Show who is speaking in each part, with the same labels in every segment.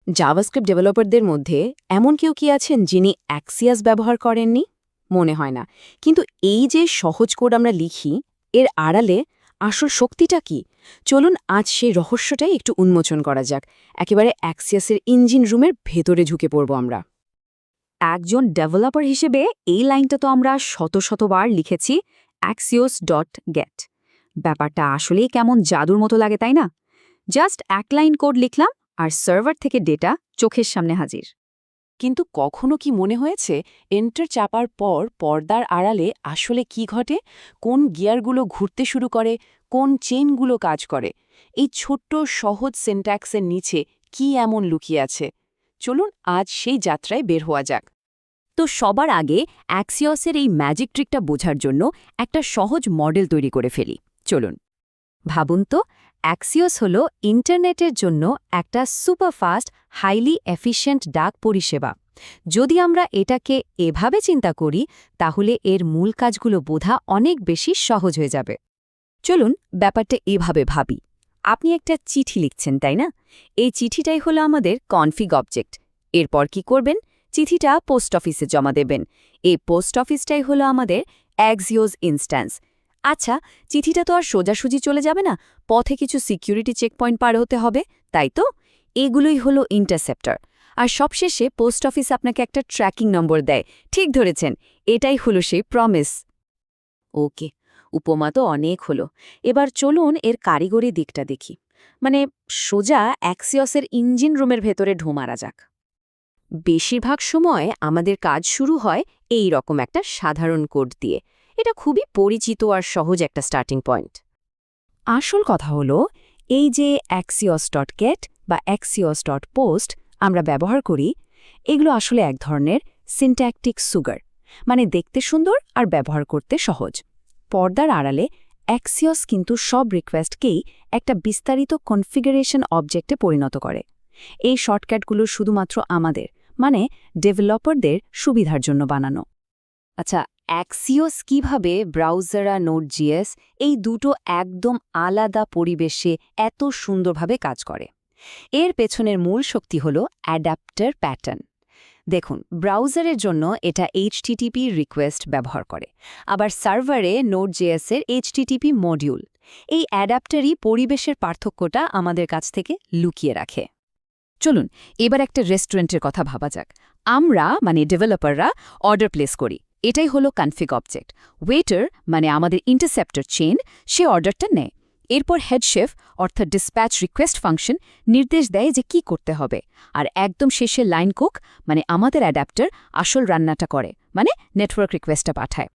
Speaker 1: JavaScript ডেভেলপারদের মধ্যে এমন কেউ কি আছেন যিনি অ্যাক্সিয়াস ব্যবহার করেননি? মনে হয় না। কিন্তু এই যে সহজ কোড আমরা লিখি, এর আড়ালে আসল শক্তিটা কি? চলুন আজ সেই রহস্যটাই একটু উন্মোচন করা যাক। একেবারে অ্যাক্সিয়াসের ইঞ্জিন রুমের ভেতরে ঢুকে পড়ব আমরা।
Speaker 2: একজন ডেভেলপার হিসেবে এই লাইনটা তো আমরা শত শতবার লিখেছি, axios.get। ব্যাপারটা আসলেই কেমন জাদুর মতো লাগে, তাই না? জাস্ট এক লাইন কোড লিখলাম আর সার্ভার থেকে ডেটা চোখের সামনে হাজির।
Speaker 1: কিন্তু কখনো কি মনে হয়েছে এন্টার চাপার পর পর্দার আড়ালে আসলে কি ঘটে? কোন গিয়ারগুলো ঘুরতে শুরু করে, কোন চেইনগুলো কাজ করে? এই ছোট্ট সহজ সিনট্যাক্সের নিচে কি এমন লুকিয়ে আছে? চলুন আজ সেই যাত্রায় বের হওয়া যাক।
Speaker 2: তো সবার আগে অ্যাক্সিওসের এই ম্যাজিক ট্রিকটা বোঝার জন্য একটা সহজ মডেল তৈরি করে ফেলি। চলুন ভাবুন তো, অ্যাক্সিওস হল ইন্টারনেটের জন্য একটা সুপারফাস্ট, হাইলি এফিশিয়েন্ট ডাক পরিষেবা। যদি আমরা এটাকে এভাবে চিন্তা করি, তাহলে এর মূল কাজগুলো বোঝা অনেক বেশি সহজ হয়ে যাবে। চলুন ব্যাপারটা এভাবে ভাবি। আপনি একটা চিঠি লিখছেন, তাই না? এই চিঠিটাই হলো আমাদের কনফিগ অবজেক্ট। এরপর কি করবেন? চিঠিটা পোস্ট অফিসে জমা দেবেন। এই পোস্ট অফিসটাই হলো আমাদের অ্যাক্সিওস ইনস্ট্যান্স। আচ্ছা, চিঠিটা তো আর সোজাসুজি চলে যাবে না, পথে কিছু সিকিউরিটি চেকপয়েন্ট পার হতে হবে, তাই তো? এগুলোই হলো ইন্টারসেপ্টর। আর সবশেষে পোস্ট অফিস আপনাকে একটা ট্র্যাকিং নম্বর দেয়। ঠিক ধরেছেন, এটাই হলো সেই প্রমিস।
Speaker 1: ওকে, উপমা তো অনেক হলো। এবার চলুন এর কারিগরি দিকটা দেখি। মানে সোজা অ্যাক্সিওসের ইঞ্জিন রুমের ভেতরে ঢো মারা যাক। বেশিরভাগ সময় আমাদের কাজ শুরু হয় এই রকম একটা সাধারণ কোড দিয়ে। এটা খুবই পরিচিত আর সহজ একটা স্টার্টিং পয়েন্ট। আসল কথা হলো, এই যে axios.get বা axios.post আমরা ব্যবহার করি, এগুলো আসলে এক ধরনের সিনট্যাকটিক সুগার, মানে দেখতে সুন্দর আর ব্যবহার করতে সহজ। পর্দার আড়ালে অ্যাক্সিওস কিন্তু সব রিকোয়েস্টকেই একটা বিস্তারিত কনফিগারেশন অবজেক্টে পরিণত করে। এই শর্টকাটগুলো শুধুমাত্র আমাদের, মানে ডেভেলপারদের সুবিধার জন্য বানানো। আচ্ছা, অ্যাক্সিওস কিভাবে ব্রাউজার আর নোড.js এই দুটো একদম আলাদা পরিবেশে এত সুন্দরভাবে কাজ করে? এর পেছনের মূল শক্তি হল অ্যাডাপ্টার প্যাটার্ন। দেখুন, ব্রাউজারের জন্য এটা HTTP রিকোয়েস্ট ব্যবহার করে, আবার সার্ভারে নোড.js এর HTTP মডিউল। এই অ্যাডাপ্টারই পরিবেশের পার্থক্যটা আমাদের কাছ থেকে লুকিয়ে রাখে। চলুন এবার একটা রেস্টুরেন্টের কথা ভাবা যাক। আমরা, মানে ডেভেলপাররা, অর্ডার প্লেস করি। এটাই হলো কনফিগ অবজেক্ট। ওয়েটার, মানে আমাদের ইন্টারসেপ্টর চেইন, সে অর্ডারটা নেয়। এরপর হেডশেফ অর্থাৎ ডিসপ্যাচ রিকোয়েস্ট ফাংশন নির্দেশ দেয় যে কি করতে হবে। আর একদম শেষে লাইন কুক, মানে আমাদের অ্যাডাপ্টার, আসল রান্নাটা করে, মানে নেটওয়ার্ক রিকোয়েস্টটা পাঠায়।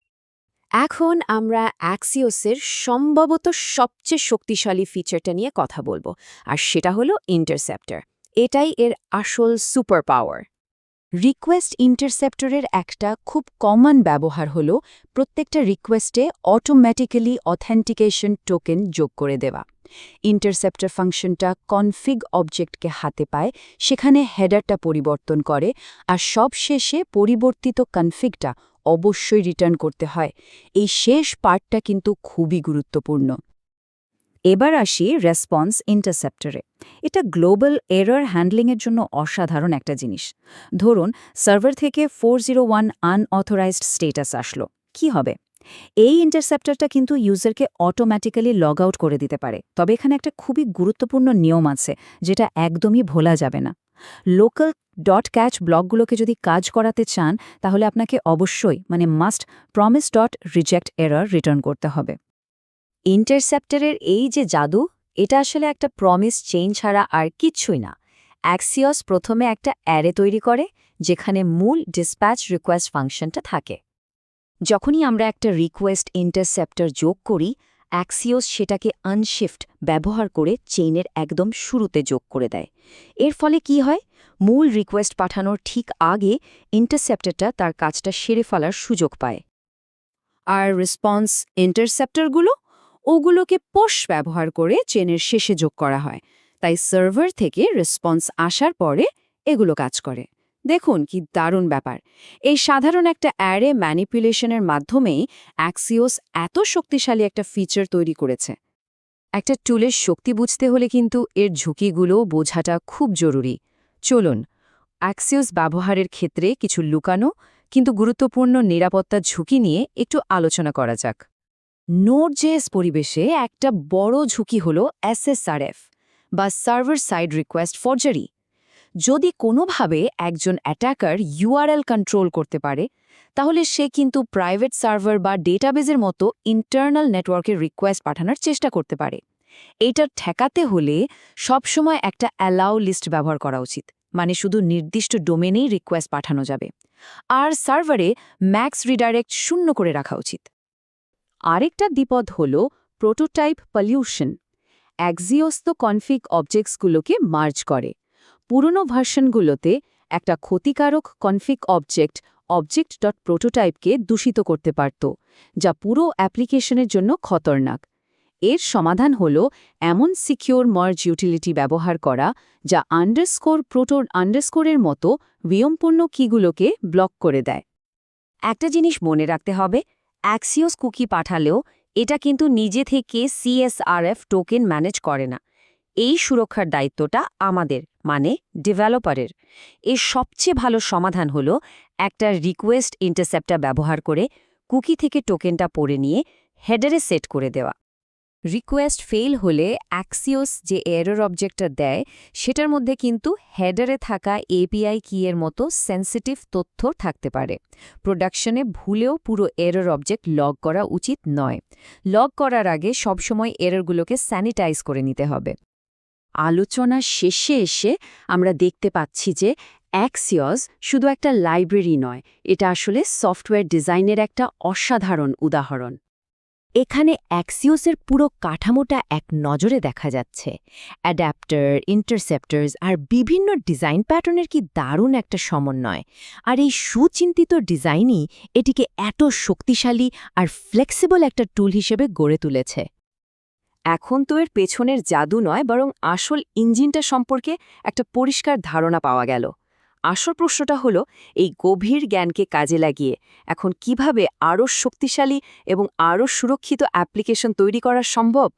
Speaker 1: এখন আমরা অ্যাক্সিওসের সম্ভবত সবচেয়ে শক্তিশালী ফিচারটা নিয়ে কথা বলবো, আর সেটা হলো ইন্টারসেপ্টর। এটাই এর আসল সুপার পাওয়ার। রিকোয়েস্ট ইন্টারসেপ্টরের একটা খুব কমন ব্যবহার হল প্রত্যেকটা রিকোয়েস্টে অটোমেটিক্যালি অথেন্টিকেশন টোকেন যোগ করে দেওয়া। ইন্টারসেপ্টর ফাংশনটা কনফিগ অবজেক্টকে হাতে পায়, সেখানে হেডারটা পরিবর্তন করে, আর সবশেষে পরিবর্তিত কনফিগটা অবশ্যই রিটার্ন করতে হয়। এই শেষ পার্টটা কিন্তু খুবই গুরুত্বপূর্ণ।
Speaker 2: এবার আসি রেসপন্স ইন্টারসেপ্টরে। এটা গ্লোবাল এরর হ্যান্ডলিংয়ের জন্য অসাধারণ একটা জিনিস। ধরুন সার্ভার থেকে 401 আনঅথরাইজড স্টেটাস আসলো, কি হবে? এই ইন্টারসেপ্টরটা কিন্তু ইউজারকে অটোমেটিক্যালি লগ আউট করে দিতে পারে। তবে এখানে একটা খুবই গুরুত্বপূর্ণ নিয়ম আছে, যেটা একদমই ভোলা যাবে না। লোকাল ডট ক্যাচ ব্লকগুলোকে যদি কাজ করাতে চান, তাহলে আপনাকে অবশ্যই, মানে must, promise dot reject error return করতে হবে।
Speaker 3: ইন্টারসেপ্টরের এই যে জাদু, এটা আসলে একটা প্রমিস চেইন ছাড়া আর কিচ্ছুই না। অ্যাক্সিওস প্রথমে একটা অ্যারে তৈরি করে, যেখানে মূল ডিসপ্যাচ রিকোয়েস্ট ফাংশনটা থাকে। যখনই আমরা একটা রিকোয়েস্ট ইন্টারসেপ্টর যোগ করি, অ্যাক্সিওস সেটাকে আনশিফট ব্যবহার করে চেইনের একদম শুরুতে যোগ করে দেয়। এর ফলে কি হয়? মূল রিকোয়েস্ট পাঠানোর ঠিক আগে ইন্টারসেপ্টরটা তার কাজটা সেরে ফেলার সুযোগ পায়।
Speaker 1: আর রেসপন্স ইন্টারসেপ্টরগুলো, ওগুলোকে পোশ ব্যবহার করে চেনের শেষে যোগ করা হয়। তাই সার্ভার থেকে রেসপন্স আসার পরে এগুলো কাজ করে। দেখুন কি দারুণ ব্যাপার! এই সাধারণ একটা অ্যারে ম্যানিপুলেশনের মাধ্যমেই অ্যাক্সিওস এত শক্তিশালী একটা ফিচার তৈরি করেছে। একটা টুলের শক্তি বুঝতে হলে কিন্তু এর ঝুঁকিগুলো বোঝাটা খুব জরুরি। চলুন অ্যাক্সিওস ব্যবহারের ক্ষেত্রে কিছু লুকানো কিন্তু গুরুত্বপূর্ণ নিরাপত্তা ঝুঁকি নিয়ে একটু আলোচনা করা যাক। নোড.js পরিবেশে একটা বড় ঝুঁকি হল SSRF বা সার্ভার সাইড রিকোয়েস্ট ফরজারি। যদি কোনোভাবে একজন অ্যাটাকার ইউআরএল কন্ট্রোল করতে পারে তাহলে সে কিন্তু প্রাইভেট সার্ভার বা ডেটাবেজের মতো ইন্টারনাল নেটওয়ার্কের রিকোয়েস্ট পাঠানোর চেষ্টা করতে পারে। এইটা ঠেকাতে হলে সবসময় একটা অ্যালাউ লিস্ট ব্যবহার করা উচিত, মানে শুধু নির্দিষ্ট ডোমেনেই রিকোয়েস্ট পাঠানো যাবে, আর সার্ভারে ম্যাক্স রিডাইরেক্ট 0 করে রাখা উচিত। আরেকটা বিপদ হল প্রোটোটাইপ পলিউশন। অ্যাক্সিওস তো কনফিগ অবজেক্টসগুলোকে মার্জ করে। পুরনো ভার্সনগুলোতে একটা ক্ষতিকারক কনফিগ অবজেক্ট.prototype-কে দূষিত করতে পারত, যা পুরো অ্যাপ্লিকেশনের জন্য খতরনাক। এর সমাধান হল এমন সিকিউর মার্জ ইউটিলিটি ব্যবহার করা যা আন্ডারস্কোরের মতো বিয়মপূর্ণ কিগুলোকে ব্লক করে দেয়।
Speaker 3: একটা জিনিস মনে রাখতে হবে, অ্যাক্সিওস কুকি পাঠালেও এটা কিন্তু নিজে থেকে CSRF টোকেন ম্যানেজ করে না। এই সুরক্ষার দায়িত্বটা আমাদের, মানে ডেভেলপারের। এর সবচেয়ে ভালো সমাধান হলো একটা রিকোয়েস্ট ইন্টারসেপ্টার ব্যবহার করে কুকি থেকে টোকেনটা পড়ে নিয়ে হেডারে সেট করে দেওয়া। রিকোয়েস্ট ফেল হলে অ্যাক্সিওস যে এরর অবজেক্টটা দেয় সেটার মধ্যে কিন্তু হেডারে থাকা API কিয়ের মতো সেন্সিটিভ তথ্য থাকতে পারে। প্রোডাকশনে ভুলেও পুরো এরর অবজেক্ট লগ করা উচিত নয়। লগ করার আগে সবসময় এররগুলোকে স্যানিটাইজ করে নিতে হবে।
Speaker 1: আলোচনার শেষে এসে আমরা দেখতে পাচ্ছি যে অ্যাক্সিওস শুধু একটা লাইব্রেরি নয়, এটা আসলে সফটওয়্যার ডিজাইনের একটা অসাধারণ উদাহরণ।
Speaker 3: এখানে অ্যাক্সিওসের পুরো কাঠামোটা এক নজরে দেখা যাচ্ছে। অ্যাডাপ্টার, ইন্টারসেপ্টার্স আর বিভিন্ন ডিজাইন প্যাটার্নের কি দারুণ একটা সমন্বয়। আর এই সুচিন্তিত ডিজাইনই এটিকে এত শক্তিশালী আর ফ্লেক্সিবল একটা টুল হিসেবে গড়ে তুলেছে।
Speaker 1: এখন তো এর পেছনের জাদু নয়, বরং আসল ইঞ্জিনটা সম্পর্কে একটা পরিষ্কার ধারণা পাওয়া গেল। আসল প্রশ্নটা হলো, এই গভীর জ্ঞানকে কাজে লাগিয়ে এখন কিভাবে আরও শক্তিশালী এবং আরও সুরক্ষিত অ্যাপ্লিকেশন তৈরি করা সম্ভব।